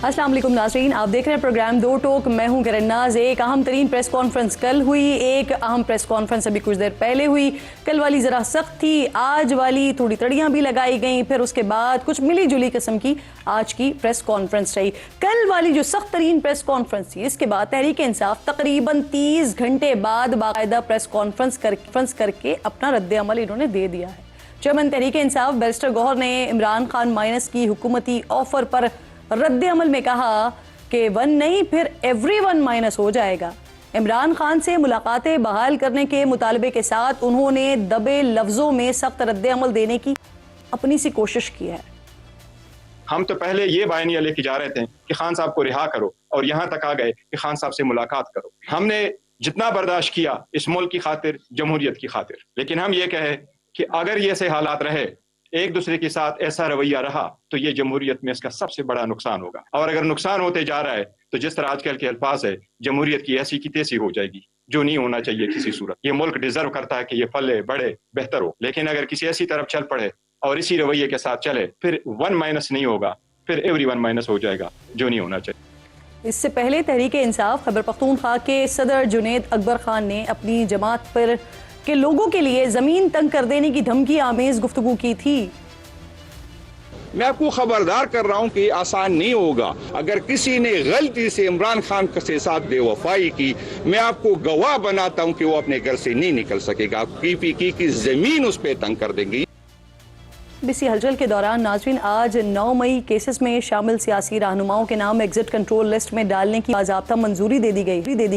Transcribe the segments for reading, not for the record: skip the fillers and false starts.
अस्सलाम वालेकुम नाज़रीन, आप देख रहे हैं प्रोग्राम दो टोक। मैं हूं किरण नाज। एक अहम तरीन प्रेस कॉन्फ्रेंस कल हुई, एक अहम प्रेस कॉन्फ्रेंस अभी कुछ देर पहले हुई। कल वाली ज़रा सख्त थी, आज वाली थोड़ी तड़ियाँ भी लगाई गई, फिर उसके बाद कुछ मिली जुली किस्म की आज की प्रेस कॉन्फ्रेंस रही। कल वाली जो सख्त तरीन प्रेस कॉन्फ्रेंस थी, इसके बाद तहरीक इंसाफ तकरीबन 30 घंटे बाद बाकायदा प्रेस कॉन्फ्रेंस करके अपना रद्द अमल इन्होंने दे दिया है। चेयरमैन तहरीक इंसाफ बैरिस्टर गौहर ने इमरान खान माइनस की हुकूमती ऑफर पर रद्द अमल में कहा कि 1 नहीं फिर everyone माइनस हो जाएगा। इमरान खान से मुलाकातें बहाल करने के मुतालबे के साथ उन्होंने दबे लफ्जों में सख्त रद्द अमल देने की अपनी सी कोशिश की है। हम तो पहले ये बयानिया लेके जा रहे थे कि खान साहब को रिहा करो और यहाँ तक आ गए कि खान साहब से मुलाकात करो। हमने जितना बर्दाश्त किया इस मुल्क की खातिर, जमहूरियत की खातिर, लेकिन हम ये कहे कि अगर ये से हालात रहे, एक दूसरे के साथ ऐसा रवैया रहा, तो ये जमहूरियत में इसका सबसे बड़ा नुकसान होगा। और अगर नुकसान होते जा रहा है तो जिस तरह आजकल के अल्फाज है, जमहूरियत की ऐसी की तैसी हो जाएगी, जो नहीं होना चाहिए किसी सूरत। ये मुल्क डिजर्व करता है कि ये फले बढ़े, बेहतर हो। लेकिन अगर किसी ऐसी तरफ चल पड़े और इसी रवैये के साथ चले, फिर 1 माइनस नहीं होगा, फिर everyone माइनस हो जाएगा, जो नहीं होना चाहिए। इससे पहले तहरीक इंसाफ खैबर पख्तूनख्वा के सदर जुनैद अकबर खान ने अपनी जमात पर के लोगों के लिए जमीन तंग कर देने की धमकी आमेज गुफ्तगू की थी। मैं आपको खबरदार कर रहा हूं कि आसान नहीं होगा। अगर किसी ने गलती से इमरान खान के साथ बेवफाई की, मैं आपको गवाह बनाता हूं कि वो अपने घर से नहीं निकल सकेगा। PPK की जमीन उस पर तंग कर देंगी। बीसी हलचल के दौरान नाज़रीन, आज 9 मई केसेस में शामिल सियासी रहनुमाओं के नाम एग्जिट कंट्रोल लिस्ट में डालने की बाज़ाब्ता मंजूरी दे दी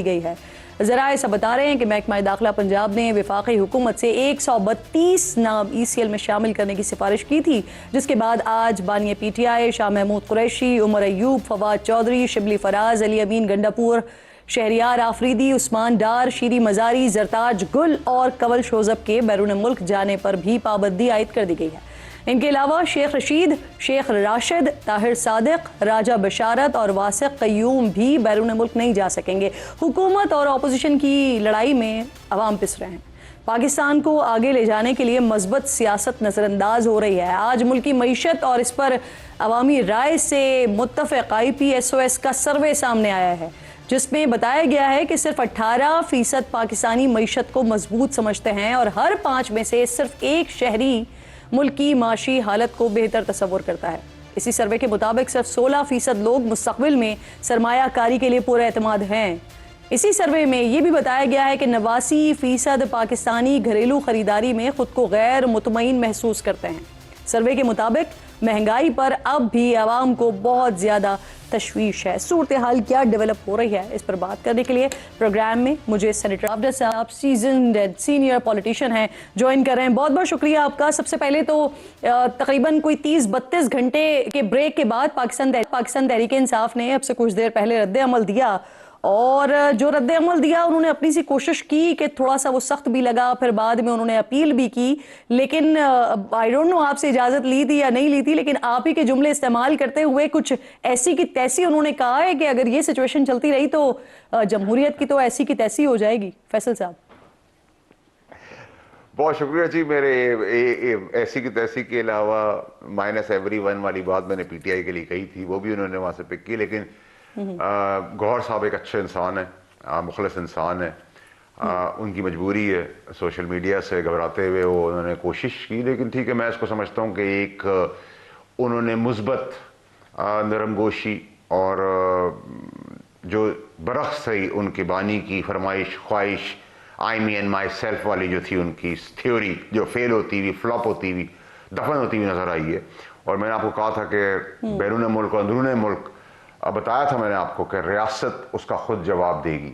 गई है। ज़रा ऐसा बता रहे हैं कि महकमा दाखिला पंजाब ने वफाकी हुकूमत से 132 नाम ECL में शामिल करने की सिफारिश की थी, जिसके बाद आज बानी PTI शाह महमूद कुरैशी, उमर अयूब, फवाद चौधरी, शिबली फराज, अली अमीन गंडापुर, शहरियार आफरीदी, उस्मान डार, शीरी मजारी, जरताज गुल और कवल शोजब के बैरून मुल्क जाने पर भी पाबंदी आयद कर दी गई है। इनके अलावा शेख रशीद, शेख राशिद, ताहिर सादिक, राजा बशारत और वासिक कयूम भी बैरून मुल्क नहीं जा सकेंगे। हुकूमत और अपोजिशन की लड़ाई में अवाम पिस रहे हैं। पाकिस्तान को आगे ले जाने के लिए मजबूत सियासत नज़रअंदाज हो रही है। आज मुल्की मईशत और इस पर अवामी राय से मुत्तफ़िक़ IPSOS का सर्वे सामने आया है, जिसमें बताया गया है कि सिर्फ 18% पाकिस्तानी मईशत को मजबूत समझते हैं और हर 5 में से सिर्फ 1 शहरी मुल्क की माशी हालत को बेहतर तस्वुर करता है। इसी सर्वे के मुताबिक सिर्फ 16% लोग मुस्तक़बिल में सरमायाकारी के लिए पूरे एतमाद हैं। इसी सर्वे में यह भी बताया गया है कि 89% पाकिस्तानी घरेलू खरीदारी में खुद को गैर मुतमईन महसूस करते हैं। सर्वे के मुताबिक महंगाई पर अब भी आवाम को बहुत ज़्यादा तशवीश है। सूरत हाल क्या डेवलप हो रही है, इस पर बात करने के लिए प्रोग्राम में मुझे सेनेटर आबदा साहब, सीजन्ड सीनियर पॉलिटिशियन हैं, ज्वाइन कर रहे हैं। बहुत बहुत शुक्रिया आपका। सबसे पहले तो तकरीबन कोई 30-32 घंटे के ब्रेक के बाद पाकिस्तान तहरीक इंसाफ ने अब से कुछ देर पहले रद्द अमल दिया, और जो रद्द अमल दिया उन्होंने अपनी सी कोशिश की कि थोड़ा सा वो सख्त भी लगा, फिर बाद में उन्होंने अपील भी की। लेकिन आई डोंट नो आपसे इजाज़त ली थी या नहीं ली थी, लेकिन आप ही के जुमले इस्तेमाल करते हुए कुछ ऐसी की तैसी उन्होंने कहा है कि अगर ये सिचुएशन चलती रही तो जमहूरियत की तो ऐसी की तैसी हो जाएगी। फैसल साहब, बहुत शुक्रिया जी। मेरे ऐसी की तैसी के अलावा माइनस everyone वाली बात मैंने PTI के लिए कही थी, वो भी उन्होंने वहाँ से पिक की। लेकिन गौहर साहब एक अच्छे इंसान है, मुखलिस इंसान है। उनकी मजबूरी है, सोशल मीडिया से घबराते हुए वो उन्होंने कोशिश की। लेकिन ठीक है, मैं इसको समझता हूँ कि एक उन्होंने मुस्बत नरमगोशी और जो बरख्स थी उनकी बानी की फरमाइश, ख्वाहिश, आई मी एंड माई सेल्फ वाली जो थी उनकी थ्योरी, जो फेल होती हुई, फ्लॉप होती हुई, दफन होती हुई नजर आई है। और मैंने आपको कहा था कि बैरून मुल्क और अंदरून मुल्क, बताया था मैंने आपको कि रियासत उसका खुद जवाब देगी।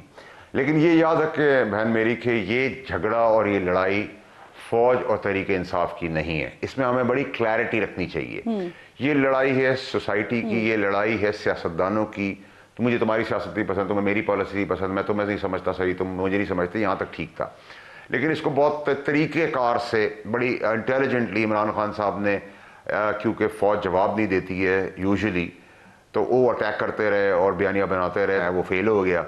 लेकिन ये याद रखे बहन मेरी कि ये झगड़ा और ये लड़ाई फौज और तहरीक इंसाफ की नहीं है। इसमें हमें बड़ी क्लैरिटी रखनी चाहिए। ये लड़ाई है सोसाइटी की, ये लड़ाई है सियासतदानों की। तो मुझे तुम्हारी सियासत नहीं पसंद, तुम्हें मेरी पॉलिसी नहीं पसंद, मैं तुम्हें नहीं समझता सही, तुम मुझे नहीं समझते, यहाँ तक ठीक था। लेकिन इसको बहुत तरीक़ेकार से बड़ी इंटेलिजेंटली इमरान खान साहब ने, क्योंकि फ़ौज जवाब नहीं देती है यूजुअली, तो वो अटैक करते रहे और बयानिया बनाते रहे, वो फेल हो गया।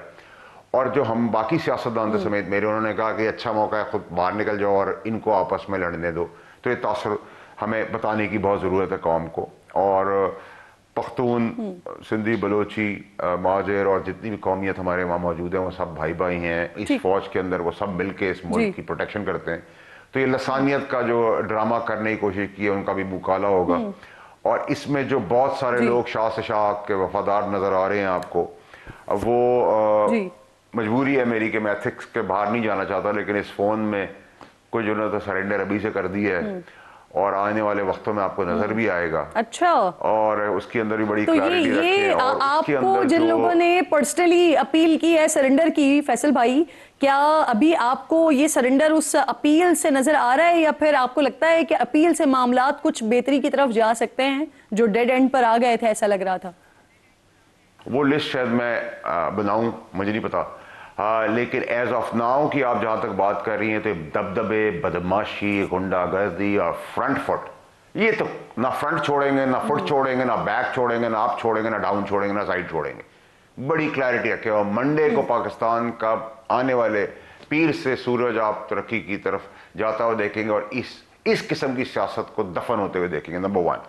और जो हम बाकी सियासतदान समेत मेरे, उन्होंने कहा कि अच्छा मौका है, खुद बाहर निकल जाओ और इनको आपस में लड़ने दो। तो ये तासुर हमें बताने की बहुत ज़रूरत है कौम को। और पख्तून, सिंधी, बलोची, माजर और जितनी भी कौमियत हमारे वहाँ मौजूद हैं वो सब भाई भाई हैं इस फौज के अंदर। वो सब मिलके इस मुल्क की प्रोटेक्शन करते हैं। तो ये लसानियत का जो ड्रामा करने की कोशिश की है उनका भी मुकाला होगा। और इसमें जो बहुत सारे लोग शाह से शाह के वफादार नजर आ रहे हैं आपको, वो मजबूरी है मेरी कि मैं एथिक्स के बाहर नहीं जाना चाहता, लेकिन इस फोन में कुछ उन्होंने तो सरेंडर अभी से कर दिया है और आने वाले वक्तों में आपको नजर भी आएगा। अच्छा, और उसके अंदर भी बड़ी तो क्लैरिटी रखी है। और आपको जिन लोगों ने पर्सनली अपील की है सरेंडर की, फैसल भाई, क्या अभी आपको ये सरेंडर उस अपील से नजर आ रहा है, या फिर आपको लगता है कि अपील से मामलात कुछ बेहतरी की तरफ जा सकते हैं जो डेड एंड पर आ गए थे, ऐसा लग रहा था? वो लिस्ट शायद मैं बनाऊं, मुझे नहीं पता। लेकिन एज ऑफ नाउ की आप जहां तक बात कर रही हैं तो दबदबे, बदमाशी, गुंडागर्दी और फ्रंट फुट, ये तो ना फ्रंट छोड़ेंगे, ना फुट छोड़ेंगे, ना बैक छोड़ेंगे, ना अप छोड़ेंगे, ना डाउन छोड़ेंगे, ना साइड छोड़ेंगे। बड़ी क्लैरिटी रखे। और मंडे को पाकिस्तान का आने वाले पीर से सूरज आप तरक्की की तरफ जाता हुआ देखेंगे और इस किस्म की सियासत को दफन होते हुए देखेंगे। नंबर 1।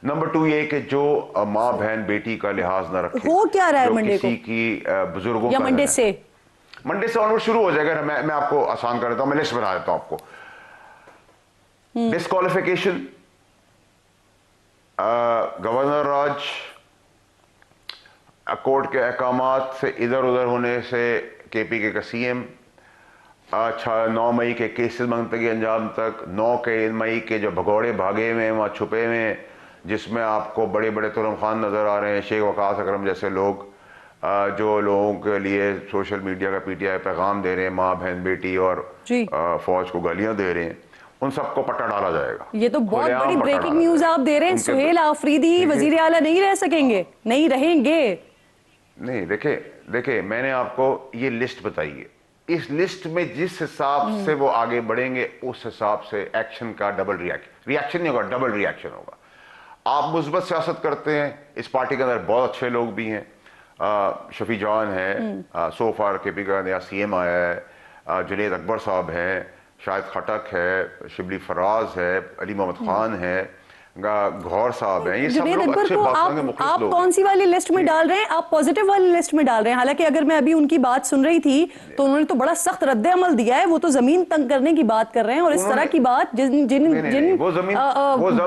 नंबर 2 ये कि जो माँ बहन बेटी का लिहाज न रखे, हो क्या रहा है मंडे किसी की बुजुर्गों या का मंडे से ऑनवर्ड शुरू हो जाएगा। मैं आपको आसान कर देता हूं, मैं लिस्ट बना देता हूं आपको। डिस्क्वालिफिकेशन, गवर्नर राज, कोर्ट के अहकामात से इधर उधर होने से KPK का CM, 9 मई के केसेस मुंतकी अंजाम तक, 9 मई के जो भगौड़े भागे में वहाँ छुपे में, जिसमें आपको बड़े बड़े तुरम खान नज़र आ रहे हैं, शेख वकास अकरम जैसे लोग, जो लोगों के लिए सोशल मीडिया का PTI पैगाम दे रहे हैं, माँ बहन बेटी और फौज को गालियां दे रहे हैं, उन सबको पट्टा डाला जाएगा। ये तो बहुत बड़ी ब्रेकिंग न्यूज आप दे रहे हैं। सुहेल आफरीदी वजीर आला नहीं रह सकेंगे, नहीं रहेंगे? नहीं, देखे मैंने आपको ये लिस्ट बताई है। इस लिस्ट में जिस हिसाब से वो आगे बढ़ेंगे उस हिसाब से एक्शन का डबल रिएक्शन नहीं होगा, डबल रिएक्शन होगा। आप मुस्बत सियासत करते हैं, इस पार्टी के अंदर बहुत अच्छे लोग भी हैं। शफी जान है, सो फार KPK का नया CM आया है, जुनेद अकबर साहब हैं, शाहिद खटक है, शिबली फराज है, अली मोहम्मद खान है, गौहर साहब हैं। ये सब लोग अच्छे बातों के मुखलिस आप लोग। कौन सी वाली लिस्ट में डाल रहे हैं? आप पॉजिटिव वाली लिस्ट में डाल रहे हैं। हालांकि अगर मैं अभी उनकी बात सुन रही थी तो उन्होंने तो बड़ा सख्त रद्द अमल दिया है। वो तो जमीन तंग करने की बात कर रहे हैं और इस तरह की बात जिन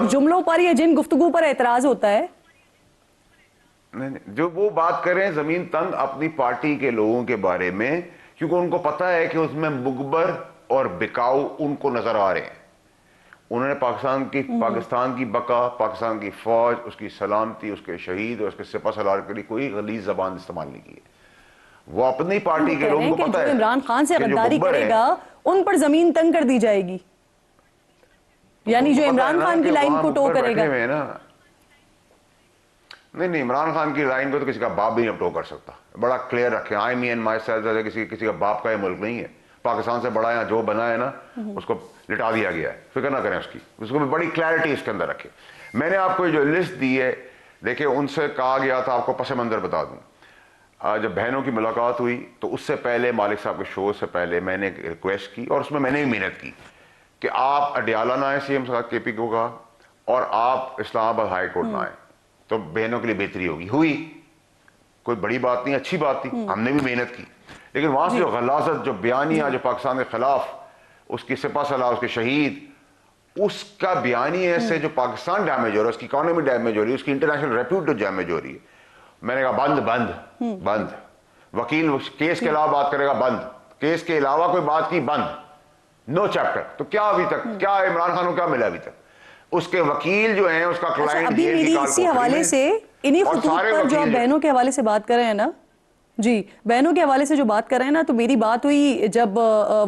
जुमलों पर या जिन गुफ्तगू पर एतराज होता है, नहीं, जो वो बात कर रहे हैं जमीन तंग अपनी पार्टी के लोगों के बारे में, क्योंकि उनको पता है कि उसमें मुगबर और बिकाऊ उनको नजर आ रहे हैं। उन्होंने पाकिस्तान की बका, पाकिस्तान की फौज, उसकी सलामती, उसके शहीद और उसके सिपह सलार के लिए कोई गलीज जबान इस्तेमाल नहीं की है। वो अपनी पार्टी के लोगों को पता है इमरान खान से गद्दारी करेगा उन पर जमीन तंग कर दी जाएगी, यानी जो इमरान खान की लाइन को टो करेगा। नहीं, इमरान खान की लाइन को तो किसी का बाप भी नहीं टो कर सकता। बड़ा क्लियर रखे, आई मी एंड माई सेल्फ, किसी का बाप का ये मुल्क नहीं है। पाकिस्तान से बड़ा यहाँ जो बना है ना, उसको लिटा दिया गया है। फिक्र ना करें उसको भी बड़ी क्लैरिटी इसके अंदर रखे। मैंने आपको जो लिस्ट दी है, देखिए उनसे कहा गया था, आपको पस मंजर बता दूं, जब बहनों की मुलाकात हुई तो उससे पहले मालिक साहब के शो से पहले मैंने एक रिक्वेस्ट की और उसमें मैंने भी मेहनत की कि आप अडियाला ना आए CM साहब KPK का, और आप इस्लामाबाद हाई कोर्ट ना आए, तो बहनों के लिए बेहतरी होगी। हुई, कोई बड़ी बात नहीं, अच्छी बात थी, हमने भी मेहनत की। लेकिन वहां से जो गलाजत, जो बयानिया जो पाकिस्तान के खिलाफ, उसकी सिपा सलाह, उसके शहीद, उसका बयानिया से जो पाकिस्तान डैमेज हो रहा है, उसकी इकोनॉमी डैमेज हो रही है, उसकी इंटरनेशनल रेप्यूट डैमेज हो रही है। मैंने कहा बंद। वकील केस के अलावा बात करेगा, बंद। केस के अलावा कोई बात की, बंद। No chapter. तो क्या अभी तक क्या इमरान खान को क्या मिला अभी तक? उसके वकील जो हैं, उसका क्लाइंट अभी मेरी इसी हवाले से, इन्हीं खुतूत पर जो आप बहनों के हवाले से बात कर रहे हैं ना जी, बहनों के हवाले से जो बात कर रहे हैं ना, तो मेरी बात हुई जब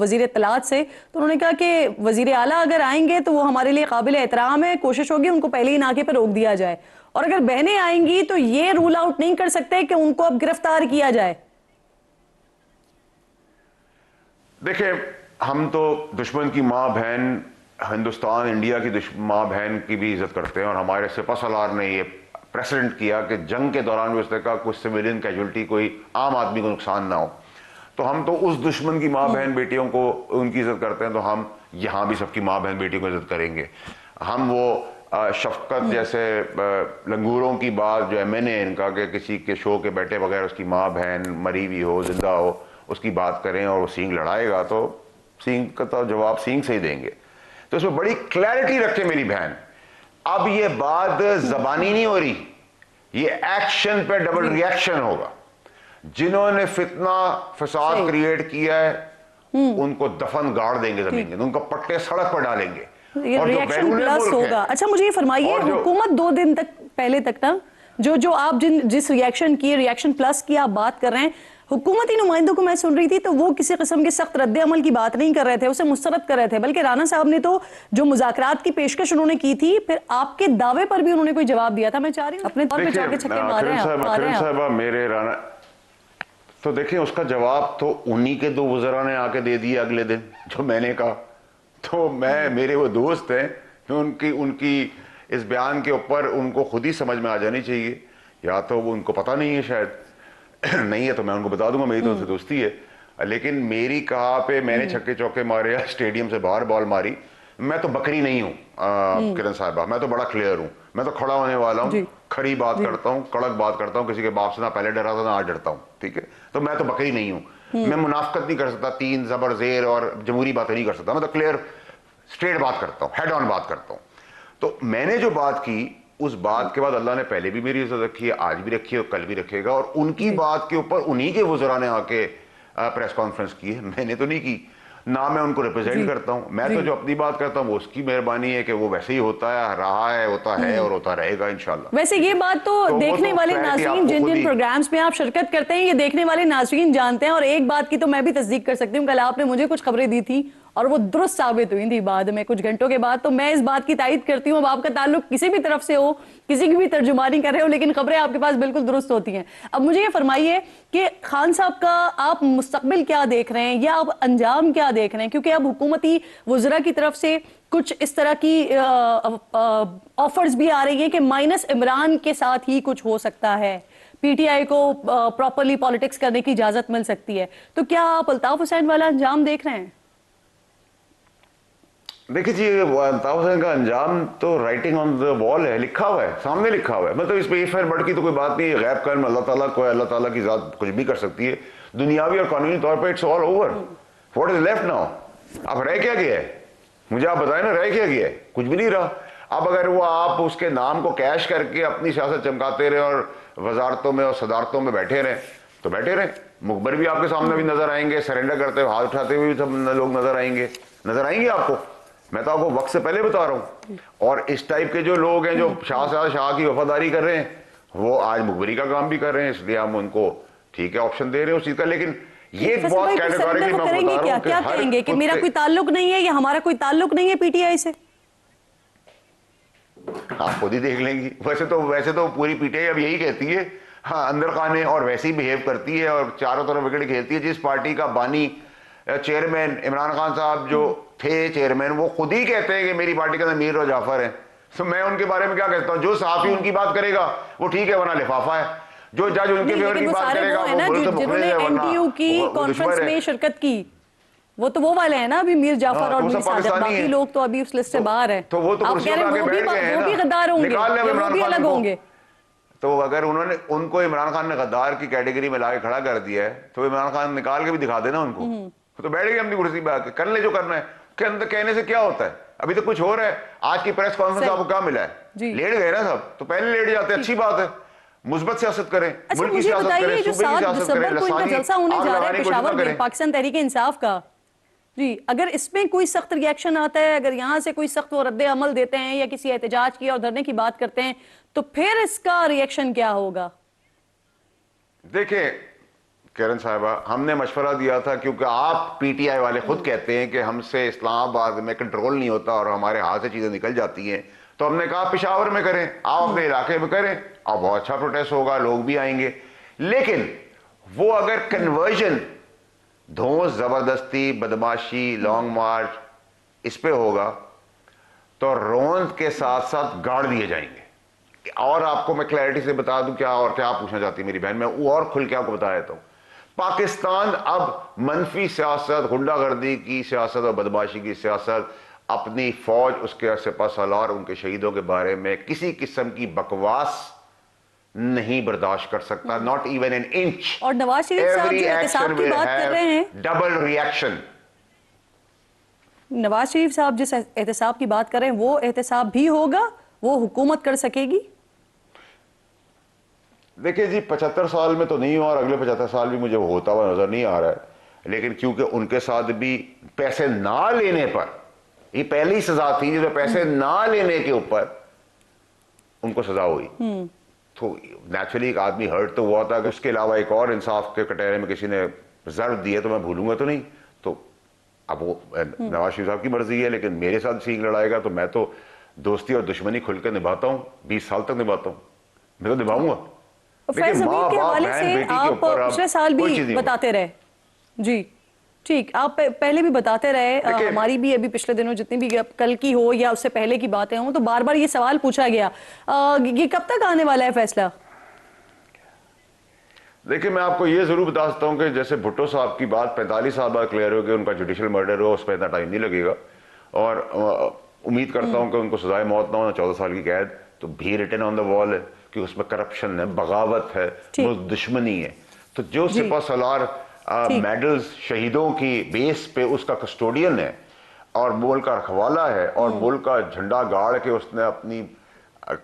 वजीर इत्तलात से, तो उन्होंने कहा कि वजीर आला अगर आएंगे तो वो हमारे लिए काबिल एहतराम है, कोशिश होगी उनको पहले ही नाके पर रोक दिया जाए, और अगर बहनें आएंगी तो ये रूल आउट नहीं कर सकते कि उनको अब गिरफ्तार किया जाए। देखिए, हम तो दुश्मन की माँ बहन, हिंदुस्तान इंडिया की माँ बहन की भी इज्जत करते हैं, और हमारे सिपा सलार ने ये प्रेसिडेंट किया कि जंग के दौरान भी उसने कहा कुछ सिविलियन कैजुअल्टी, कोई आम आदमी को नुकसान ना हो। तो हम तो उस दुश्मन की माँ बहन बेटियों को उनकी इज्जत करते हैं, तो हम यहाँ भी सबकी माँ बहन बेटियों को इज्जत करेंगे। हम वो शफकत जैसे लंगूरों की बात जो एमएनए इनका कि किसी के शो के बैठे बगैर उसकी माँ बहन मरी हुई हो जिंदा हो उसकी बात करें और वो सींग लड़ाएगा तो सींग का तो जवाब सींग से ही देंगे। तो इसमें बड़ी क्लैरिटी रखे मेरी बहन। अब ये बात जबानी नहीं हो रही, ये एक्शन पे डबल रिएक्शन होगा। जिन्होंने फितना फसाद क्रिएट किया है उनको दफन गाड़ देंगे जमीन में, उनको पट्टे सड़क पर डालेंगे। ये रिएक्शन प्लस होगा। अच्छा मुझे ये फरमाइए, हुकूमत 2 दिन तक पहले तक ना जो आप जिस रिएक्शन की रिएक्शन प्लस की आप बात कर रहे हैं, हुकूमती नुमाइंदों को मैं सुन रही थी तो वो किसी किस्म के सख्त रद्द अमल की बात नहीं कर रहे थे, उसे मुस्तरद कर रहे थे, बल्कि राना साहब ने तो जो मुज़ाकरात की पेशकश उन्होंने की थी फिर आपके दावे पर भी उन्होंने कोई जवाब दिया था। मैं चाह रही हूँ अपने तौर पे जाके छक्के मारे हैं मेरे राना। तो देखिए उसका जवाब तो उन्हीं के 2 वज़रा ने आके दे दिया अगले दिन जो मैंने कहा। तो मैं मेरे वो दोस्त हैं कि उनकी इस बयान के ऊपर उनको खुद ही समझ में आ जानी चाहिए, या तो वो उनको पता नहीं है शायद नहीं है तो मैं उनको बता दूंगा, मेरी तो उनसे दोस्ती है। लेकिन मेरी कहा पे मैंने छक्के चौके मारे या स्टेडियम से बाहर बॉल मारी, मैं तो बकरी नहीं हूँ किरण साहिबा, मैं तो बड़ा क्लियर हूँ। मैं तो खड़ा होने वाला हूँ, खरी बात करता हूँ, कड़क बात करता हूँ, किसी के बाप से ना पहले डरा था ना आज डरता हूँ, ठीक है। तो मैं तो बकरी नहीं हूँ, मैं मुनाफकत नहीं कर सकता, 3 ज़बर ज़ेर और जमहूरी बातें नहीं कर सकता। मैं तो क्लियर स्ट्रेट बात करता हूँ, हेड ऑन बात करता हूँ। तो मैंने जो बात की उस बात के बाद अल्लाह ने पहले भी मेरी इज्जत रखी है, आज भी रखी है और कल भी रखेगा। और उनकी बात के ऊपर उन्हीं के वज़रा ने आके प्रेस कॉन्फ्रेंस की है, मैंने तो नहीं की। ना मैं उनको रिप्रेजेंट करता हूँ, मैं तो जो अपनी बात करता हूँ वो उसकी मेहरबानी है कि वो वैसे ही होता है, रहा है, होता है और होता रहेगा इंशाल्लाह। वैसे ये बात तो देखने वाले नाज़रीन जिन जिन प्रोग्राम्स में आप शिरकत करते हैं ये देखने वाले नाज़रीन जानते हैं। और एक बात की तो मैं भी तस्दीक कर सकती हूँ, कल आपने मुझे कुछ खबरें दी थी और वो दुरुस्त साबित हुई थी बाद में कुछ घंटों के बाद। तो मैं इस बात की तायद करती हूँ, अब आपका ताल्लुक किसी भी तरफ से हो, किसी की भी तर्जुमानी कर रहे हो, लेकिन खबरें आपके पास बिल्कुल दुरुस्त होती हैं। अब मुझे ये फरमाइए कि खान साहब का आप मुस्तकबिल क्या देख रहे हैं या आप अंजाम क्या देख रहे हैं, क्योंकि अब हुकूमती वज़रा की तरफ से कुछ इस तरह की ऑफर्स भी आ रही है कि माइनस इमरान के साथ ही कुछ हो सकता है, पीटीआई को प्रॉपरली पॉलिटिक्स करने की इजाजत मिल सकती है। तो क्या आप अल्ताफ हुसैन वाला अंजाम देख रहे हैं? देखिए जी, अल्ताफ हुसैन का अंजाम तो राइटिंग ऑन द वॉल है, लिखा हुआ है, सामने लिखा हुआ है। मतलब इसमें ये फैर बढ़ की तो कोई बात नहीं है। गैब कर्म अल्लाह ताला को, अल्लाह ताला की जात कुछ भी कर सकती है दुनियावी और कानूनी तौर पे। It's all over, what is left now? अब रह क्या गया है, मुझे आप बताएं ना, रह क्या गया है? कुछ भी नहीं रहा। अब अगर वो आप उसके नाम को कैश करके अपनी सियासत चमकाते रहे और वजारतों में और सदारतों में बैठे रहे तो बैठे रहे। मुखबर भी आपके सामने भी नजर आएंगे, सरेंडर करते हुए हाथ उठाते हुए भी सब लोग नजर आएंगे आपको। मैं तो आपको वक्त से पहले बता रहा हूँ। और इस टाइप के जो लोग हैं जो शाह की वफादारी कर रहे हैं वो आज मुखबरी का काम भी कर रहे हैं, इसलिए हम उनको ठीक है ऑप्शन दे रहे हैं उस चीज का। लेकिन ये बहुत कैटेगोरिकली मैं बता रहा हूं क्या कहेंगे कि मेरा कोई ताल्लुक नहीं है या हमारा कोई ताल्लुक नहीं है पीटीआई से? आप खुद ही देख लेंगी। वैसे तो पूरी पीटीआई अब यही कहती है, हाँ अंदर खाने, और वैसे ही बिहेव करती है और चारों तरफ विकेट खेलती है। जिस पार्टी का बानी चेयरमैन इमरान खान साहब जो थे चेयरमैन, वो खुद ही कहते हैं कि मेरी पार्टी का नाम मीर और जाफर है। तो मैं उनके बारे में क्या कहता हूँ? जो सहाफी उनकी बात करेगा वो ठीक है, वरना लिफाफा है। जो जज उनके फेवर की बात करेगा वो जिन्होंने एनटीयू की कॉन्फ्रेंस में शिरकत की वो तो वो वाले हैं ना, अभी मीर जाफर और मीर साजिद, बाकी लोग तो अभी उस लिस्ट से बाहर हैं। तो वो तो आप कह रहे हैं वो भी गद्दार होंगे, वो भी अलग होंगे। तो अगर उन्होंने उनको इमरान खान ने गद्दार की कैटेगरी में लाके खड़ा कर दिया है तो इमरान खान निकाल के भी दिखा देना उनको, तो बैठ गए अपनी कुर्सी पे आके, कर ले जो करना है। के अंदर कहने से क्या होता है? अभी तो कुछ हो रहा है। आज की प्रेस कॉन्फ्रेंस आपको क्या मिला है? लेट गए ना सब, तो पहले लेट जाते, अच्छी बात है। मुस्बत सियासत करें, मुल्क की सियासत करें, सूबे की सियासत करें, जलसा होने जा रहा है पेशावर में पाकिस्तान तहरीक इंसाफ का जी, अगर इसमें कोई सख्त रिएक्शन आता है, अगर यहाँ से कोई सख्त रद्द अमल देते हैं या किसी एहतजाज की और धरने की बात करते हैं, तो फिर इसका रिएक्शन क्या होगा? देखिए किरण साहिबा, हमने मशवरा दिया था, क्योंकि आप पीटीआई वाले खुद कहते हैं कि हमसे इस्लामाबाद में कंट्रोल नहीं होता और हमारे हाथ से चीजें निकल जाती हैं, तो हमने कहा पेशावर में करें, आप अपने इलाके में करें, अब बहुत अच्छा प्रोटेस्ट होगा, लोग भी आएंगे। लेकिन वो अगर कन्वर्जन धौंस, जबरदस्ती, बदमाशी, लॉन्ग मार्च इस पे होगा तो रौंद के साथ साथ गाड़ दिए जाएंगे। और आपको मैं क्लैरिटी से बता दूं क्या, और क्या आप पूछना चाहती मेरी बहन, मैं वो और खुल के आपको बता देता हूं। पाकिस्तान अब मनफी सियासत, गुंडागर्दी की सियासत और बदमाशी की सियासत अपनी फौज, उसके सिपह सालार, उनके शहीदों के बारे में किसी किस्म की बकवास नहीं बर्दाश्त कर सकता, नॉट इवन एन इंच। और नवाज शरीफ साहब जो एहतसाब की बात कर रहे हैं, डबल रिएक्शन। नवाज शरीफ साहब जिस एहतसाब की बात कर रहे हैं वो एहतसाब भी होगा, वो हुकूमत कर सकेगी? देखिए जी, 75 साल में तो नहीं हुआ और अगले 75 साल भी मुझे होता हुआ नजर नहीं आ रहा है, लेकिन क्योंकि उनके साथ भी पैसे ना लेने पर, ये पहली सजा थी जिसमें पैसे ना लेने के ऊपर उनको सजा हुई, तो नेचुरली एक आदमी हर्ट तो हुआ था कि उसके अलावा एक और इंसाफ के कटहरे में किसी ने जर्ब दिए तो मैं भूलूंगा तो नहीं। तो अब वो नवाज शरीफ साहब की मर्जी है, लेकिन मेरे साथ सींग लड़ाएगा तो मैं तो दोस्ती और दुश्मनी खुलकर निभाता हूँ, 20 साल तक निभाता हूँ, मैं तो निभाऊंगा। फैज हमीद के हवाले से आप पिछले साल भी बताते रहे जी, ठीक, आप पहले भी बताते रहे, हमारी भी अभी पिछले दिनों जितनी भी कल की हो या उससे पहले की बातें हों तो बार बार ये सवाल पूछा गया, ये कब तक आने वाला है फैसला? देखिए, मैं आपको ये जरूर बता सकता हूं कि जैसे भुट्टो साहब की बात 45 साल बाद क्लियर हो गई, उनका जुडिशियल मर्डर हो, उस पर इतना टाइम नहीं लगेगा और उम्मीद करता हूं कि उनको सजाए मौत ना हो, 14 साल की कैद तो भी रिटन ऑन द वॉल है कि उसमें करप्शन है, बगावत है, दुश्मनी है। तो जो सिपह सलार मेडल्स शहीदों की बेस पे उसका कस्टोडियन है और मुल्क का रखवाला है और मुल्क का झंडा गाड़ के उसने अपनी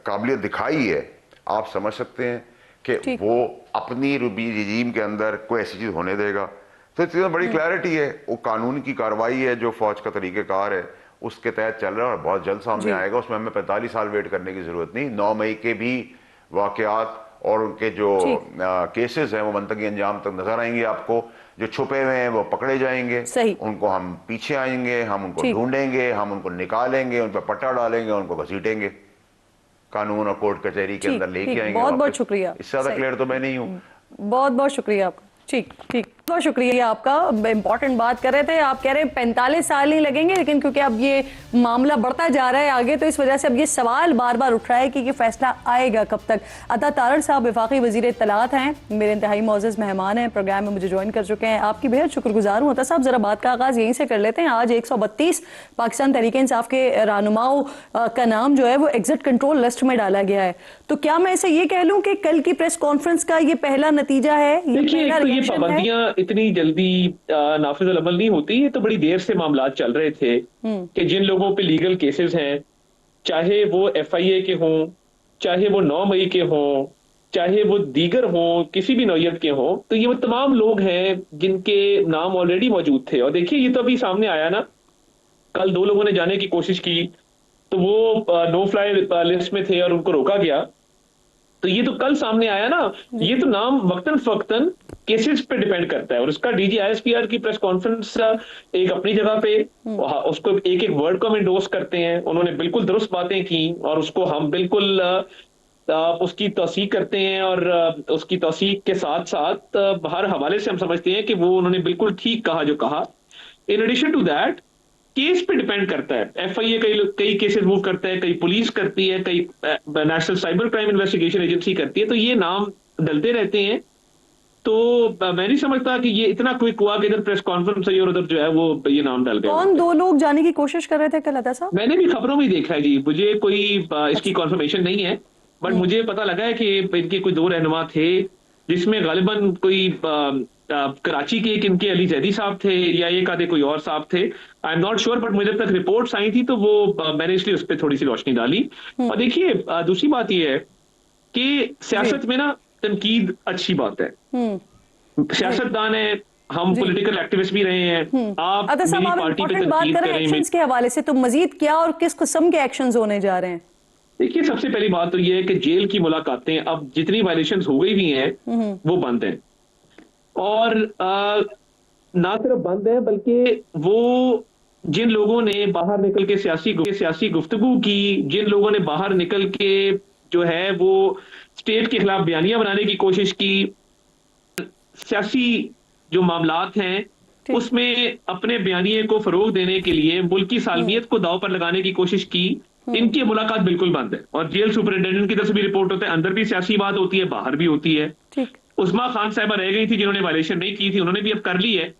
काबिलियत दिखाई है, आप समझ सकते हैं कि वो अपनी रिजीम के अंदर कोई ऐसी चीज होने देगा। तो इसमें बड़ी क्लैरिटी है, वो कानून की कार्रवाई है जो फौज का तरीकेकार है उसके तहत चल रहा है और बहुत जल्द सामने आएगा। उसमें हमें 45 साल वेट करने की जरूरत नहीं। 9 मई के भी वाकयात और उनके जो केसेस हैं वो मंतकी अंजाम तक नजर आएंगे आपको। जो छुपे हुए हैं वो पकड़े जाएंगे, उनको हम पीछे आएंगे, हम उनको ढूंढेंगे, हम उनको निकालेंगे, उन पर पट्टा डालेंगे, उनको घसीटेंगे, कानून और कोर्ट कचहरी के अंदर लेके आएंगे। बहुत बहुत शुक्रिया, इससे ज्यादा क्लियर तो मैं नहीं हूँ। बहुत बहुत शुक्रिया आपका। ठीक ठीक, बहुत शुक्रिया आपका। इंपॉर्टेंट बात कर रहे थे, आप कह रहे हैं 45 साल नहीं लगेंगे, लेकिन क्योंकि अब ये मामला बढ़ता जा रहा है आगे तो इस वजह से अब ये सवाल बार बार उठ रहा है कि ये फैसला आएगा कब तक। अता तारड़ साहब वफाकी वजीर इत्तलात हैं, मेरे इंतहाई मोअज़्ज़ज़ मेहमान हैं, प्रोग्राम में मुझे ज्वाइन कर चुके हैं, आपकी बेहद शुक्रगुजार हूँ। अता साहब जरा बात का आगाज़ यहीं से कर लेते हैं। आज 132 पाकिस्तान तहरीक इंसाफ के रहनुमाओं का नाम जो है वो एग्जिट कंट्रोल लिस्ट में डाला गया है, तो क्या मैं इसे ये कह लूँ कि कल की प्रेस कॉन्फ्रेंस का ये पहला नतीजा है? ये पाबंदियां इतनी जल्दी नाफिज अमल नहीं होती, ये तो बड़ी देर से मामला चल रहे थे कि जिन लोगों पे लीगल केसेस हैं, चाहे वो FIA के हों, चाहे वो 9 मई के हों, चाहे वो दीगर हों, किसी भी नौयत के हों, तो ये वो तमाम लोग हैं जिनके नाम ऑलरेडी मौजूद थे। और देखिए ये तो अभी सामने आया ना, कल 2 लोगों ने जाने की कोशिश की तो वो नो फ्लाई लिस्ट में थे और उनको रोका गया, तो ये तो कल सामने आया ना। ये तो नाम वक्तन फक्तन केसेस पे डिपेंड करता है और उसका DG ISPR की प्रेस कॉन्फ्रेंस एक अपनी जगह पे, उसको एक एक वर्ड को हम इंडोर्स करते हैं, उन्होंने बिल्कुल दुरुस्त बातें की और उसको हम बिल्कुल उसकी तौसीक करते हैं और उसकी तौसीक के साथ साथ हर हवाले से हम समझते हैं कि वो उन्होंने बिल्कुल ठीक कहा जो कहा। In addition to that case पे डिपेंड करता है, FIA कई केसेस मूव करता है, कई पुलिस करती है, कई national cyber crime investigation agency करती है, तो ये नाम डलते रहते हैं। तो मैं नहीं समझता कि ये इतना क्विक हुआ कि इधर प्रेस कॉन्फ्रेंस हुई और उधर जो है वो ये नाम डल गया। कौन 2 लोग जाने की कोशिश कर रहे थे कल अता साहब? मैंने भी खबरों में देखा है जी, मुझे कोई इसकी कॉन्फर्मेशन नहीं है, बट मुझे पता लगा है कि इनके कोई 2 रहनुमा थे, जिसमें गालिबन कोई कराची के एक इनके अली जैदी साहब थे या एक आधे कोई और साहब थे, I am not sure, but मुझे तक रिपोर्ट्स आई थी तो वो मैंने इसलिए उस पर थोड़ी सी रोशनी डाली। और देखिए दूसरी बात ये है कि सियासत में ना तनकीद अच्छी बात है, सियासतदान है, हम पॉलिटिकल एक्टिविस्ट भी रहे हैं, आप मेरी पार्टी पे तनकीद करें एक्शंस के हवाले से, तो मजीद क्या और किस किस्म के एक्शंस होने जा रहे हैं? देखिए सबसे पहली बात तो ये है कि जेल की मुलाकातें अब जितनी वायलेशंस हो गई भी हैं वो बंद हैं, और ना सिर्फ बंद है बल्कि वो जिन लोगों ने बाहर निकल के सियासी गुफ्तगू की, जिन लोगों ने बाहर निकल के जो है वो स्टेट के खिलाफ बयानियां बनाने की कोशिश की, सियासी जो मामलात हैं उसमें अपने बयानिए को फरोग देने के लिए मुल्क की सालमियत को दाव पर लगाने की कोशिश की, इनकी मुलाकात बिल्कुल बंद है। और जेल सुपरिटेंडेंट की तरफ से भी रिपोर्ट होता है, अंदर भी सियासी बात होती है, बाहर भी होती है। उस्मा खान साहिबा रह गई थी जिन्होंने वायलेशन नहीं की थी, उन्होंने भी अब कर ली है,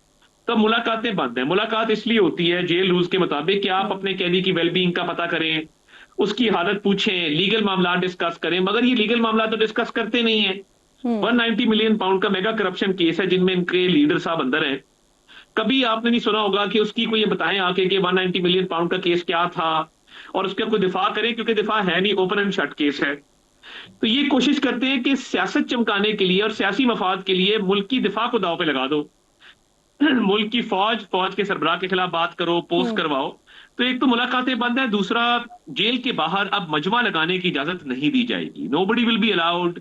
तब मुलाकातें बंद हैं। मुलाकात इसलिए होती है जेल रूल्स के मुताबिक कि आप अपने कैदी की वेलबींग का पता करें, उसकी हालत पूछें, लीगल मामला डिस्कस करें, मगर ये लीगल मामला तो डिस्कस करते नहीं है। 190 मिलियन पाउंड का मेगा करप्शन केस है जिनमें इनके लीडर साहब अंदर हैं। कभी आपने नहीं सुना होगा कि उसकी कोई ये बताएं आके कि 190 मिलियन पाउंड का केस क्या था और उसका कोई दिफा करें, क्योंकि दिफा है नहीं, ओपन एंड शट केस है। तो ये कोशिश करते हैं कि सियासत चमकाने के लिए और सियासी मफाद के लिए मुल्क की दिफा को दाव पे लगा दो। मुल्क की फौज के सरबराह के खिलाफ बात करो, पोस्ट करवाओ। तो एक तो मुलाकातें बंद है, दूसरा जेल के बाहर अब मजमा लगाने की इजाजत नहीं दी जाएगी। Nobody will be allowed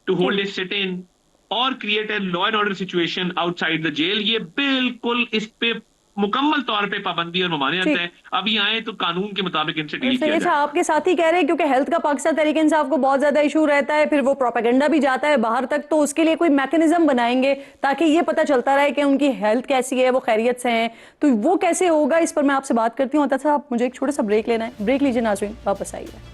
to hold a sit in or create a law and order situation outside the jail. ये बिल्कुल इस पे मुकम्मल तौर पे पाबंदी और ममानियत है। अब ये आए तो कानून के मुताबिक इनसे डील किया अच्छा, जाए। आपके साथी कह रहे हैं क्योंकि हेल्थ का पाकिस्तान तहरीक इंसाफ को बहुत ज्यादा इशू रहता है, फिर वो प्रोपेगेंडा भी जाता है बाहर तक, तो उसके लिए कोई मैकेनिज्म बनाएंगे ताकि ये पता चलता रहे कि उनकी हेल्थ कैसी है, वो खैरियत से हैं। तो वो कैसे होगा, इस पर मैं आपसे बात करती हूँ। अता साहब, मुझे एक छोटा सा ब्रेक लेना है, ब्रेक लीजिए नाज़रीन, वापस आइए।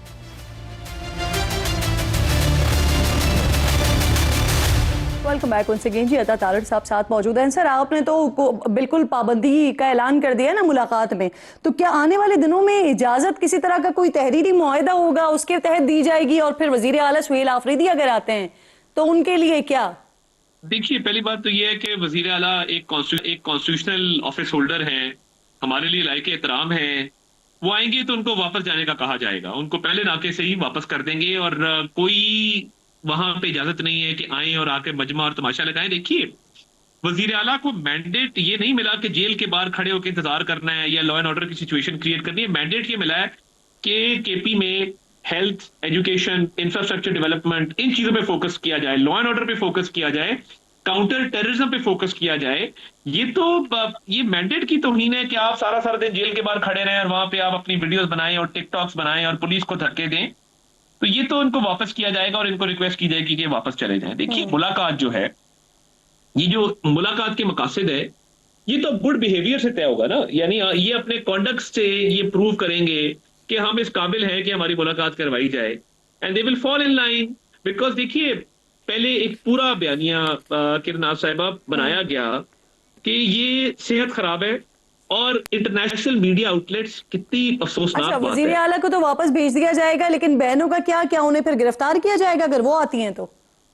वेलकम बैक उनसे जी। अता तारड़ साहब साथ मौजूद हैं। सर, आपने तो बिल्कुल पाबंदी का ऐलान कर दिया ना मुलाकात में, तो क्या आने वाले दिनों में इजाजत किसी तरह का कोई तहरीरी मुआहदा होगा उसके तहत दी जाएगी? और फिर वजीर आला सुहेल आफरीदी अगर आते हैं तो उनके लिए क्या? देखिए, पहली बात तो ये है कि वजीर आला एक कॉन्स्टिट्यूशनल ऑफिस होल्डर हैं, हमारे लिए लायक एहतराम है। वो आएंगे तो उनको वापस जाने का कहा जाएगा, उनको पहले नाके से ही वापस कर देंगे और कोई वहां पे इजाजत नहीं है कि आए और आके मजमा और तमाशा लगाएं। देखिए, वजीर आला को मैंडेट ये नहीं मिला कि जेल के बाहर खड़े होकर इंतजार करना है या लॉ एंड ऑर्डर की सिचुएशन क्रिएट करनी है। मैंडेट ये मिला है कि केपी में हेल्थ, एजुकेशन, इंफ्रास्ट्रक्चर डेवलपमेंट, इन चीजों पे फोकस किया जाए, लॉ एंड ऑर्डर पे फोकस किया जाए, काउंटर टेररिज्म पे फोकस किया जाए। ये मैंडेट की तौहीन है कि आप सारा सारा दिन जेल के बाहर खड़े रहें और वहां पे आप अपनी वीडियोस बनाएं और टिकटॉक्स बनाएं और पुलिस को धक्के दें। तो ये तो इनको वापस किया जाएगा और इनको रिक्वेस्ट की जाएगी कि वापस चले जाएं। देखिए, मुलाकात जो है, ये जो मुलाकात के मकासद है, ये तो गुड बिहेवियर से तय होगा ना। यानी ये अपने कॉन्डक्ट से ये प्रूव करेंगे कि हम इस काबिल हैं कि हमारी मुलाकात करवाई जाए, and they will fall in line. Because देखिए, पहले एक पूरा बयानिया किरनाज साहिबा बनाया गया कि ये सेहत खराब है और इंटरनेशनल मीडिया आउटलेट्स कितनी अफसोसनाक अच्छा, बात वजीर है। आला को तो वापस भेज दिया जाएगा, लेकिन बहनों का क्या उन्हें फिर गिरफ्तार किया जाएगा अगर वो आती हैं तो?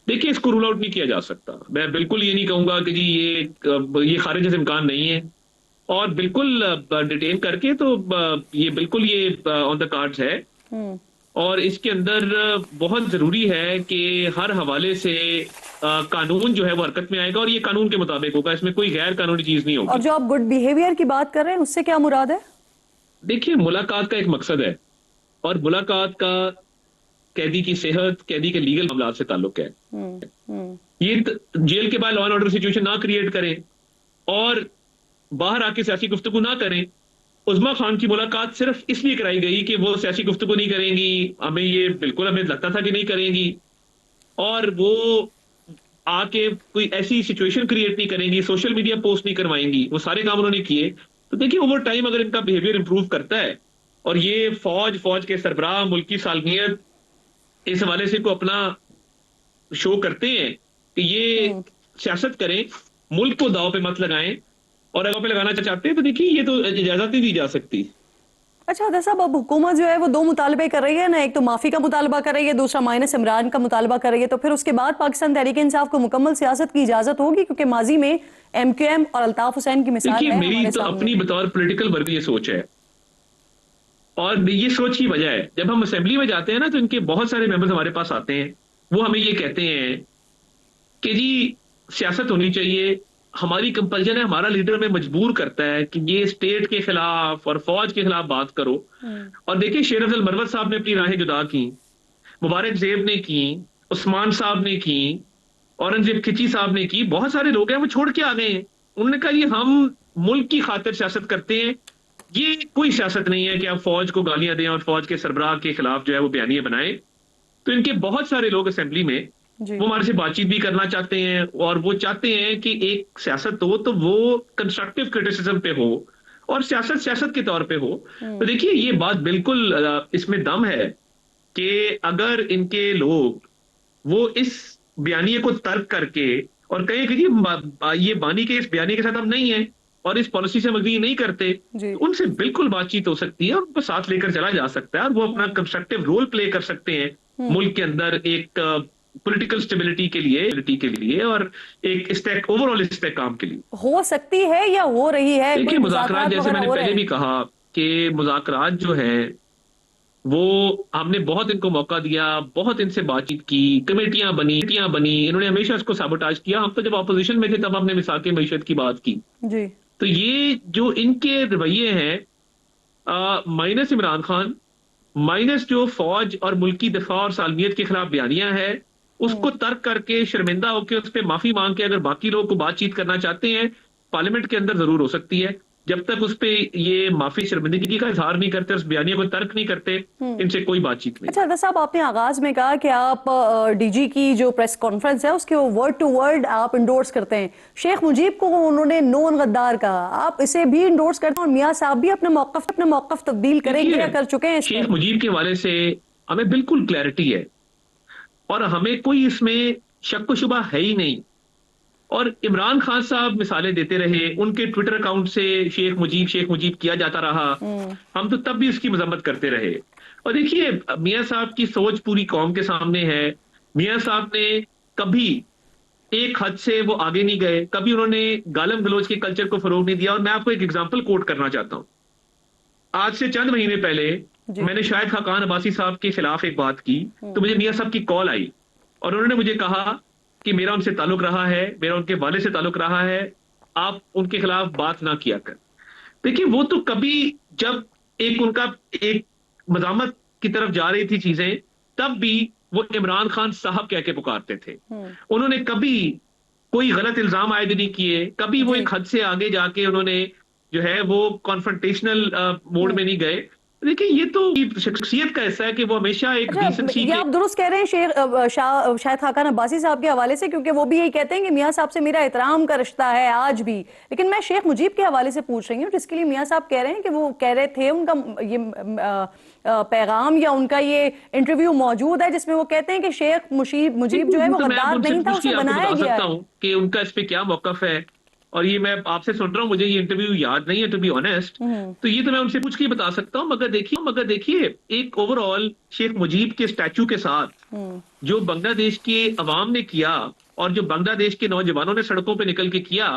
देखिए, इसको रूल आउट नहीं किया जा सकता। मैं बिल्कुल ये नहीं कहूंगा कि जी ये खारिज से इम्कान नहीं है, और बिल्कुल डिटेन करके तो ये बिल्कुल ये ऑन द कार्ड्स है। और इसके अंदर बहुत जरूरी है कि हर हवाले से कानून जो है वो हरकत में आएगा और ये कानून के मुताबिक होगा, इसमें कोई गैर कानूनी चीज नहीं होगी। और जो आप गुड बिहेवियर की बात कर रहे हैं, उससे क्या मुराद है? देखिए, मुलाकात का एक मकसद है और मुलाकात का कैदी की सेहत, कैदी के लीगल मामला से ताल्लुक है। ये जेल के बाद लॉ एंड ऑर्डर सिचुएशन ना क्रिएट करें और बाहर आके सियासी गुफ्तगू ना करें। उज़्मा खान की मुलाकात सिर्फ इसलिए कराई गई कि वो सियासी गुफ्तगू नहीं करेंगी, हमें लगता था कि नहीं करेंगी, और वो आके कोई ऐसी सिचुएशन क्रिएट नहीं करेंगी, सोशल मीडिया पोस्ट नहीं करवाएंगी, वो सारे काम उन्होंने किए। तो देखिए, ओवर टाइम अगर इनका बिहेवियर इंप्रूव करता है और ये फौज के सरबराह मुल्क की सालमियत इस हवाले से को अपना शो करते हैं कि ये सियासत करें, मुल्क को दाव पे मत लगाएं, और अगर पे लगाना चाहते हैं तो देखिए ये तो इजाजत नहीं दी जा सकती। अच्छा अदा साहब, अब हुकूमत जो है वो दो मुतालबे कर रही है ना, एक तो माफी का मुतालबा कर रही है, दूसरा माइनस इमरान का मुतालबा कर रही है, तो फिर उसके बाद पाकिस्तान तहरीक इंसाफ को मुकम्मल सियासत की इजाजत होगी? क्योंकि माजी में MQM और अल्ताफ हुसैन की मिसाल देखिए, है मेरी तो अपनी बतौर पॉलिटिकल वर्ग ये सोच है, और ये सोच की वजह है, जब हम असेंबली में जाते हैं ना तो इनके बहुत सारे मेंबर्स हमारे पास आते हैं, वो हमें ये कहते हैं कि जी सियासत होनी चाहिए, हमारी कंपल्जन है, हमारा लीडर में मजबूर करता है कि ये स्टेट के खिलाफ और फौज के खिलाफ बात करो। और देखिए, शेर अफजल मरवत साहब ने अपनी राहें जुदा की, मुबारक जेब ने की, उस्मान साहब ने की, औरंगजेब खिची साहब ने की, बहुत सारे लोग हैं वो छोड़ के आ गए हैं। उन्होंने कहा ये हम मुल्क की खातिर सियासत करते हैं, ये कोई सियासत नहीं है कि आप फौज को गालियां दें और फौज के सरबराह के खिलाफ जो है वो बयानिए बनाए। तो इनके बहुत सारे लोग असेंबली में वो हमारे से बातचीत भी करना चाहते हैं, और वो चाहते हैं कि एक सियासत हो तो वो कंस्ट्रक्टिव क्रिटिसिज्म पे हो और सियासत के तौर पे हो। तो देखिए, ये बात बिल्कुल इसमें दम है कि अगर इनके लोग वो इस बयानिए को तर्क करके और कहें कि जी ये बानी के इस बयानी के साथ हम नहीं है, और इस पॉलिसी से हम एग्री नहीं करते, जी। तो उनसे बिल्कुल बातचीत हो सकती है और उनको साथ लेकर चला जा सकता है और वो अपना कंस्ट्रक्टिव रोल प्ले कर सकते हैं मुल्क के अंदर एक पॉलिटिकल स्टेबिलिटी के लिए और एक स्टेक ओवरऑल स्टेक काम के लिए। हो सकती है या हो रही है? देखिए, कोई मुज़ाकरात जैसे वगैरह मैंने हो रहे पहले हैं? भी कहा कि मुज़ाकरात जो है वो हमने बहुत इनको मौका दिया, बहुत इनसे बातचीत की, कमेटियां बनी, इन्होंने हमेशा इसको साबोटाज किया। हम तो जब ऑपोजिशन में थे तब हमने मिसाक मईशत की बात की। जी। तो ये जो इनके रवैये हैं, माइनस इमरान खान, माइनस जो फौज और मुल्की दिफा और सालमियत के खिलाफ बयानियां है, उसको तर्क करके शर्मिंदा होकर उस पर माफी मांग के अगर बाकी लोग को बातचीत करना चाहते हैं, पार्लियामेंट के अंदर जरूर हो सकती है। जब तक उस पे ये माफी शर्मिंदगी का इजहार नहीं करते, उस बयानिया को तर्क नहीं करते, इनसे कोई बातचीत नहीं। अच्छा अदा साहब, आपने आगाज में कहा कि आप डीजी की जो प्रेस कॉन्फ्रेंस है उसके वर्ड टू वर्ड आप इंडोर्स करते हैं। शेख मुजीब को उन्होंने नोन गद्दार कहा, आप इसे भी इंडोर्स करते हैं और मियां साहब भी अपना मौकफ तब्दील करेंगे या कर चुके हैं इस शेख पर? मुजीब के हवाले से हमें बिल्कुल क्लैरिटी है और हमें कोई इसमें शक व शुबा है ही नहीं। और इमरान खान साहब मिसालें देते रहे, उनके ट्विटर अकाउंट से शेख मुजीब किया जाता रहा, हम तो तब भी उसकी मजम्मत करते रहे। और देखिए, मियां साहब की सोच पूरी कौम के सामने है। मियां साहब ने कभी एक हद से वो आगे नहीं गए, कभी उन्होंने गालम गलोच के कल्चर को फरोग नहीं दिया। और मैं आपको एक एग्जाम्पल कोट करना चाहता हूं। आज से चंद महीने पहले मैंने शाहिद खाकान अब्बासी साहब के खिलाफ एक बात की, तो मुझे मियां साहब की कॉल आई और उन्होंने मुझे कहा कि मेरा उनसे ताल्लुक रहा है, मेरा उनके वाले से ताल्लुक रहा है, आप उनके खिलाफ बात ना किया कर। देखिए, वो तो कभी जब एक उनका एक मजामत की तरफ जा रही थी चीजें, तब भी वो इमरान खान साहब कह के पुकारते थे। उन्होंने कभी कोई गलत इल्जाम आयद नहीं किए, कभी वो एक हद से आगे जाके उन्होंने जो है वो कॉन्फ्रंटेशनल मोड में नहीं गए। देखिए, ये तो शख्सियत का हिस्सा है कि वो हमेशा एक अच्छा, डिसेंसी ये आप दुरुस्त कह रहे हैं शाहिद खाकान अब्बासी साहब के हवाले से, क्योंकि वो भी यही कहते हैं कि मियां साहब से मेरा एहतराम का रिश्ता है आज भी। लेकिन मैं शेख मुजीब के हवाले से पूछ रही हूँ, जिसके लिए मियां साहब कह रहे हैं कि वो कह रहे थे, उनका ये पैगाम या उनका ये इंटरव्यू मौजूद है जिसमें वो कहते हैं कि शेख मुजीब जो है वो गद्दार नहीं था, उसे बनाया गया है। कि उनका इस पे क्या मौकफ है। और ये मैं आपसे सुन रहा हूँ, मुझे ये इंटरव्यू याद नहीं है टू बी ऑनेस्ट, तो ये तो मैं उनसे पूछ के बता सकता हूँ। मगर देखिए, एक ओवरऑल शेख मुजीब के स्टैचू के साथ जो बांग्लादेश के अवाम ने किया और जो बांग्लादेश के नौजवानों ने सड़कों पे निकल के किया,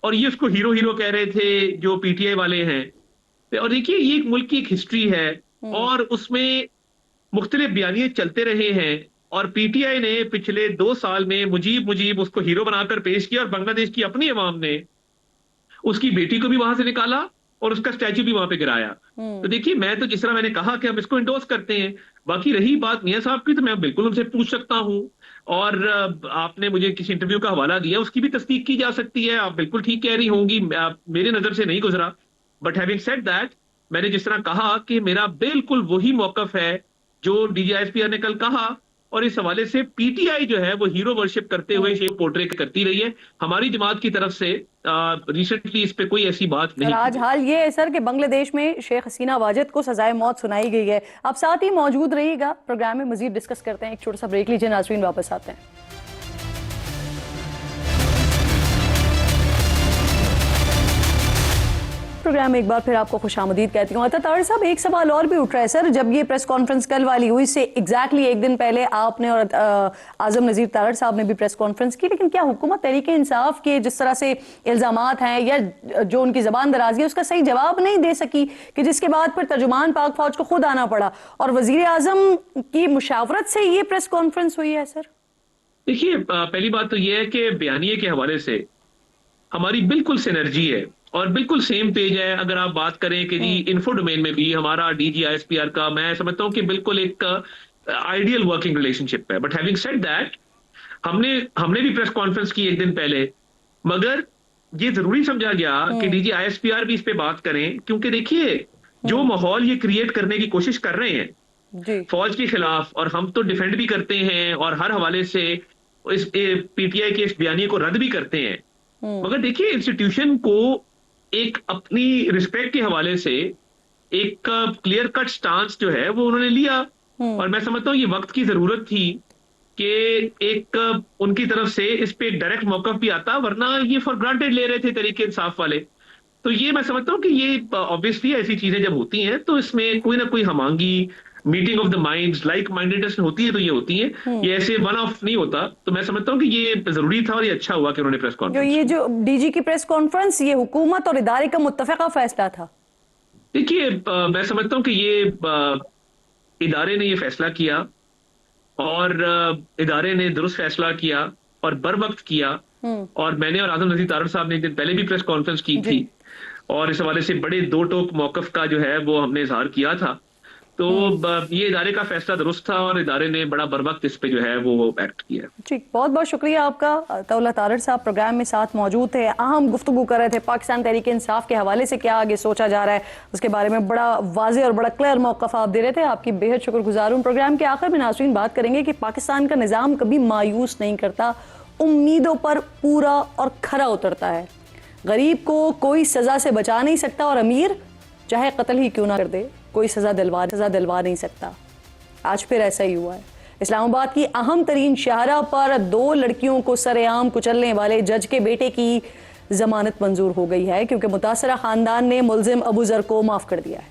और ये उसको हीरो कह रहे थे जो पीटीआई वाले हैं। और देखिए, ये एक मुल्क की एक हिस्ट्री है और उसमें मुख्तलिफ बयानिए चलते रहे हैं और पीटीआई ने पिछले 2 साल में मुजीब उसको हीरो बनाकर पेश किया और बांग्लादेश की अपनी अवाम ने उसकी बेटी को भी वहां से निकाला और उसका स्टैचू भी वहां पे गिराया। तो देखिए, मैं तो जिस तरह मैंने कहा कि हम इसको इंडोर्स करते हैं। बाकी रही बात मियां साहब की, तो मैं बिल्कुल उनसे पूछ सकता हूं और आपने मुझे किसी इंटरव्यू का हवाला दिया, उसकी भी तस्दीक की जा सकती है। आप बिल्कुल ठीक कह रही होंगी, मेरे नजर से नहीं गुजरा। बट हैविंग सेड दैट, मैंने जिस तरह कहा कि मेरा बिल्कुल वही मौकफ है जो डीजीआईएसपीआर ने कल कहा, और इस हवाले से पीटीआई जो है वो हीरो वर्शिप करते हुए शेख पोर्ट्रेट करती रही है। हमारी जमात की तरफ से रिसेंटली इस पे कोई ऐसी बात नहीं। आज हाल ये है सर कि बांग्लादेश में शेख हसीना वाजिद को सजाए मौत सुनाई गई है। आप साथ ही मौजूद रहिएगा, प्रोग्राम में मजीद डिस्कस करते हैं। एक छोटा सा ब्रेक लीजिए नाज़रीन, वापस आते हैं। प्रोग्राम में एक बार फिर आपको खुशामदीद कहती हूँ। तारिर साहब, एक सवाल और भी उठ रहा है सर, जब ये प्रेस कॉन्फ्रेंस कल वाली हुई से एग्जैक्टली एक दिन पहले आपने और आजम नज़ीर तारड़ साहब ने भी प्रेस कॉन्फ्रेंस की, लेकिन क्या हुकूमत तहरीक इंसाफ के जिस तरह से इल्जामात हैं या जो उनकी जबान दराजी है उसका सही जवाब नहीं दे सकी, कि जिसके बाद फिर तर्जुमान पाक फौज को खुद आना पड़ा और वजीर आजम की मुशावरत से ये प्रेस कॉन्फ्रेंस हुई है? सर देखिए, पहली बात तो ये है कि बयानिए के हवाले से हमारी बिल्कुल सिनर्जी है और बिल्कुल सेम पेज है। अगर आप बात करें कि जी इन्फो डोमेन में भी हमारा डीजीआईएसपीआर का, मैं समझता हूं कि बिल्कुल एक आइडियल वर्किंग रिलेशनशिप है। बट हैविंग सेड दैट, हमने भी प्रेस कॉन्फ्रेंस की एक दिन पहले, मगर ये जरूरी समझा गया कि डीजीआईएसपीआर भी इस पे बात करें, क्योंकि देखिए जो माहौल ये क्रिएट करने की कोशिश कर रहे हैं फौज के खिलाफ, और हम तो डिफेंड भी करते हैं और हर हवाले से इस पीटीआई के इस बयानी को रद्द भी करते हैं, मगर देखिए इंस्टीट्यूशन को एक अपनी रिस्पेक्ट के हवाले से एक क्लियर कट स्टांस जो है वो उन्होंने लिया। और मैं समझता हूँ ये वक्त की जरूरत थी कि एक उनकी तरफ से इस पे एक डायरेक्ट मौकफ भी आता, वरना ये फॉर ग्रांटेड ले रहे थे तरीके इंसाफ वाले। तो ये मैं समझता हूँ कि ये ऑब्वियसली ऐसी चीजें जब होती हैं तो इसमें कोई ना कोई हमांगी, meeting of the minds, like mindedness होती है, तो ये होती है, ये ऐसे वन ऑफ नहीं होता। तो मैं समझता हूँ कि ये जरूरी था और ये अच्छा हुआ कि उन्होंने प्रेस जो कॉन्फ्रेंस ये जो डीजी की प्रेस कॉन्फ्रेंस, ये हुकूमत और इदारे का मुत्तफ़िका फैसला था। देखिए, मैं समझता हूँ कि ये इदारे ने ये फैसला किया और इदारे ने दुरुस्त फैसला किया और बर वक्त किया। और मैंने और आजम नज़ीर तारड़ साहब ने एक दिन पहले भी प्रेस कॉन्फ्रेंस की थी और इस हवाले से बड़े दो टोक मौकफ का जो है वो हमने इजहार किया था। तो ये इदारे का फैसला दुरुस्त था और इदारे ने बड़ा बर वक्त इस पे जो है वो एक्ट किया। ठीक, बहुत बहुत शुक्रिया आपका। अताउल्लाह तारड़ साहब प्रोग्राम में साथ मौजूद थे, अहम गुफ्तगू कर रहे थे पाकिस्तान तहरीक इंसाफ के हवाले से क्या आगे सोचा जा रहा है उसके बारे में बड़ा वाज़े और बड़ा क्लियर मौक़िफ़ आप दे रहे थे। आपकी बेहद शुक्रगुजार हूँ। प्रोग्राम के आखिर में नाज़रीन बात करेंगे कि पाकिस्तान का निज़ाम कभी मायूस नहीं करता, उम्मीदों पर पूरा और खरा उतरता है। गरीब को कोई सज़ा से बचा नहीं सकता और अमीर चाहे कत्ल ही क्यों ना कर दे, कोई सज़ा दिलवा नहीं सकता। आज फिर ऐसा ही हुआ है। इस्लामाबाद की अहम तरीन शाहरा पर 2 लड़कियों को सरेआम कुचलने वाले जज के बेटे की जमानत मंजूर हो गई है, क्योंकि मुतासरा खानदान ने मुलजिम अबू जर को माफ़ कर दिया है।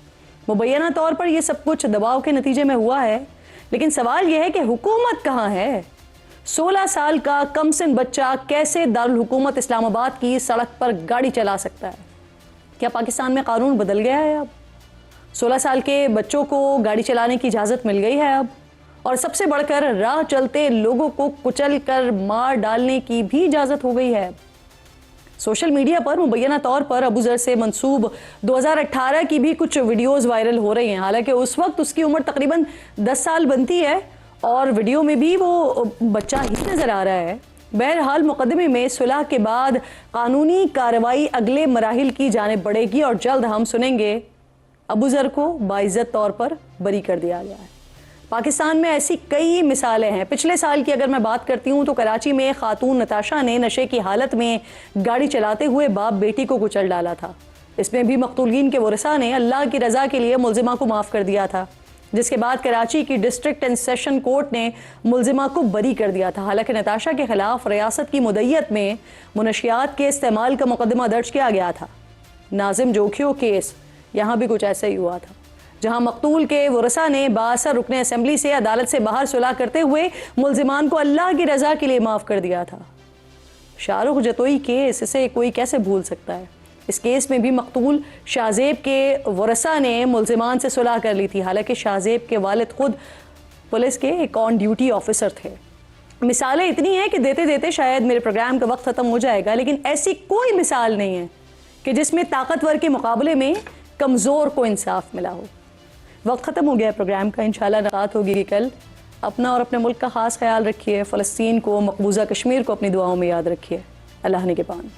मुबैना तौर पर यह सब कुछ दबाव के नतीजे में हुआ है, लेकिन सवाल यह है कि हुकूमत कहाँ है। 16 साल का कमसिन बच्चा कैसे दारुल हुकूमत इस्लामाबाद की सड़क पर गाड़ी चला सकता है? क्या पाकिस्तान में कानून बदल गया है? अब 16 साल के बच्चों को गाड़ी चलाने की इजाज़त मिल गई है अब, और सबसे बढ़कर राह चलते लोगों को कुचल कर मार डालने की भी इजाज़त हो गई है। सोशल मीडिया पर मुबैना तौर पर अबू जर से मंसूब 2018 की भी कुछ वीडियोज़ वायरल हो रही हैं। हालांकि उस वक्त उसकी उम्र तकरीबन 10 साल बनती है और वीडियो में भी वो बच्चा ही नज़र आ रहा है। बहरहाल मुकदमे में सुलह के बाद कानूनी कार्रवाई अगले मराहिल की जानिब बढ़ेगी और जल्द हम सुनेंगे अबू जर को बाइज्जत तौर पर बरी कर दिया गया है। पाकिस्तान में ऐसी कई मिसालें हैं। पिछले साल की अगर मैं बात करती हूँ तो कराची में खातून नताशा ने नशे की हालत में गाड़ी चलाते हुए बाप बेटी को कुचल डाला था। इसमें भी मकतूलीन के वरसा ने अल्लाह की रज़ा के लिए मुलजिमा को माफ़ कर दिया था, जिसके बाद कराची की डिस्ट्रिक्ट एंड सेशन कोर्ट ने मुलजिमा को बरी कर दिया था। हालांकि नताशा के खिलाफ रियासत की मुद्दत में मुनशियात के इस्तेमाल का मुकदमा दर्ज किया गया था। नाजिम जोखियो केस यहाँ भी कुछ ऐसा ही हुआ था, जहाँ मकतूल के वरसा ने बासर रुकने असम्बली से अदालत से बाहर सुलह करते हुए मुलजिमान को अल्लाह की रज़ा के लिए माफ़ कर दिया था। शाहरुख जतोई केस, इसे कोई कैसे भूल सकता है। इस केस में भी मकतूल शाहजेब के वरसा ने मुलजिमान से सुलह कर ली थी। हालांकि शाहजेब के वालिद खुद पुलिस के एक ऑन ड्यूटी ऑफिसर थे। मिसालें इतनी हैं कि देते देते शायद मेरे प्रोग्राम का वक्त ख़त्म हो जाएगा, लेकिन ऐसी कोई मिसाल नहीं है कि जिसमें ताकतवर के मुकाबले में कमज़ोर को इंसाफ मिला हो। वक्त ख़त्म हो गया प्रोग्राम का। इंशाल्लाह मुलाकात होगी कल। अपना और अपने मुल्क का ख़ास ख्याल रखिए। फ़लस्तीन को, मकबूजा कश्मीर को अपनी दुआओं में याद रखिए। अल्लाह निगहबान।